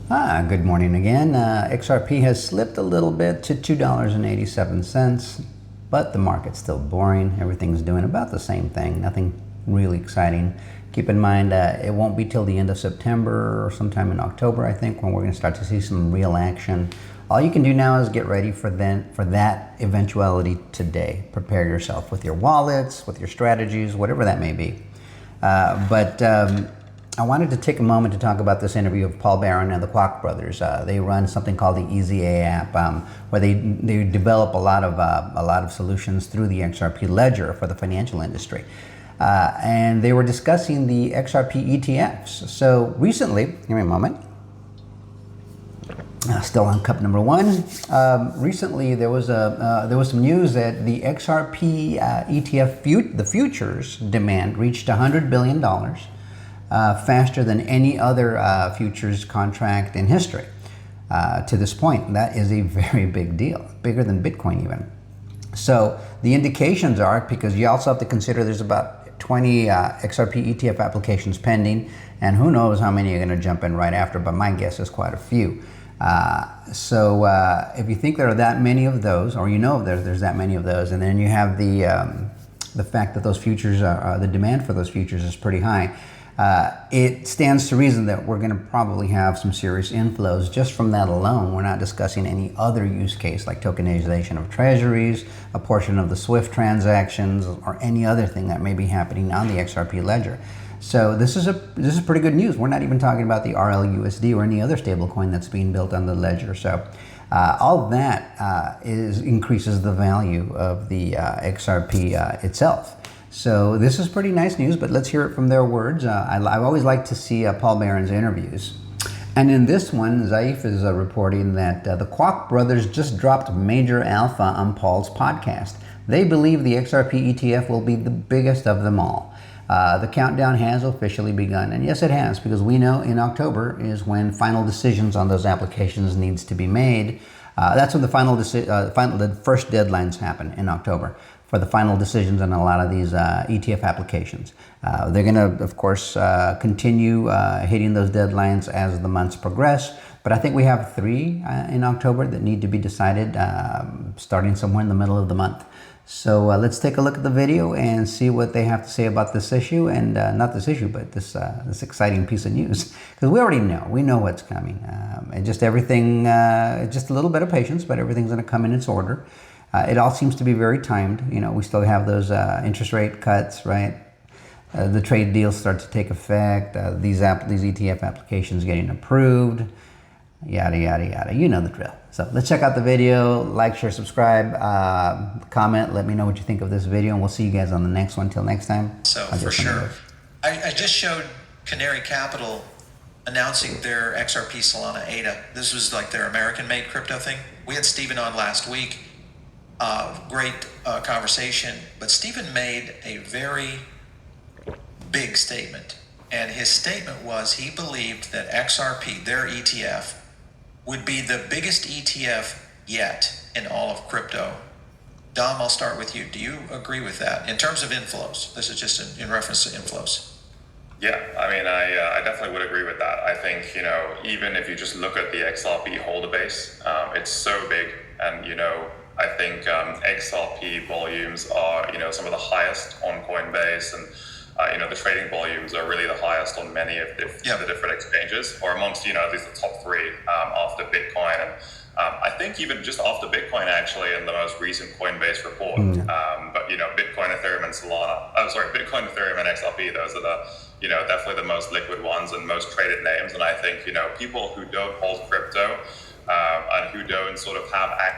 Good morning again. XRP has slipped a little bit to $2.87, but the market's still boring. Everything's doing about the same thing. Nothing really exciting. Keep in mind, it won't be till the end of September or sometime in October, I think, when we're going to start to see some real action. All you can do now is get ready for that eventuality today. Prepare yourself with your wallets, with your strategies, whatever that may be. I wanted to take a moment to talk about this interview of Paul Barron and the Kwok brothers. They run something called the EZA app, where they develop a lot of solutions through the XRP ledger for the financial industry. And they were discussing the XRP ETFs. So recently, give me a moment. Still on cup number one. Recently, there was some news that the XRP ETF the futures demand reached $100 billion. Faster than any other futures contract in history to this point. That is a very big deal, bigger than Bitcoin even. So the indications are, because you also have to consider there's about 20 XRP ETF applications pending, and who knows how many are going to jump in right after, but my guess is quite a few. So if you think there are that many of those, or you know there's that many of those, and then you have the fact that those futures the demand for those futures is pretty high, it stands to reason that we're going to probably have some serious inflows just from that alone. We're not discussing any other use case like tokenization of treasuries, a portion of the SWIFT transactions, or any other thing that may be happening on the XRP ledger. So this is pretty good news. We're not even talking about the RLUSD or any other stablecoin that's being built on the ledger. So all of that increases the value of the XRP itself. So this is pretty nice news, but let's hear it from their words. I've always liked to see Paul Barron's interviews. And in this one, Zaif is reporting that the Kwok brothers just dropped major alpha on Paul's podcast. They believe the XRP ETF will be the biggest of them all. The countdown has officially begun, and yes, it has, because we know in October is when final decisions on those applications needs to be made. That's when the first deadlines happen in October for the final decisions on a lot of these ETF applications. They're going to, of course, continue hitting those deadlines as the months progress. But I think we have 3 in October that need to be decided starting somewhere in the middle of the month. So let's take a look at the video and see what they have to say about this issue, and not this issue, but this exciting piece of news. Because we know what's coming. And just everything, just a little bit of patience, but everything's going to come in its order. It all seems to be very timed. You know, we still have those interest rate cuts, right? The trade deals start to take effect. These ETF applications getting approved. Yada, yada, yada. You know the drill. So let's check out the video. Like, share, subscribe, comment. Let me know what you think of this video, and we'll see you guys on the next one. Till next time. So for sure. I just showed Canary Capital announcing their XRP Solana ADA. This was like their American-made crypto thing. We had Stephen on last week. Great conversation. But Stephen made a very big statement. And his statement was he believed that XRP, their ETF, would be the biggest ETF yet in all of crypto. Dom, I'll start with you. Do you agree with that? In terms of inflows, this is just in reference to inflows. Yeah, I mean, I definitely would agree with that. I think, even if you just look at the XRP holder base, it's so big. And, I think XRP volumes are, some of the highest on Coinbase, and the trading volumes are really the highest on many of the different exchanges, or amongst, at least the top 3 after Bitcoin. And I think even just after Bitcoin, actually, in the most recent Coinbase report. But, Bitcoin, Ethereum, and Bitcoin, Ethereum, and XRP, those are the, definitely the most liquid ones and most traded names. And I think, people who don't hold crypto and who don't sort of have access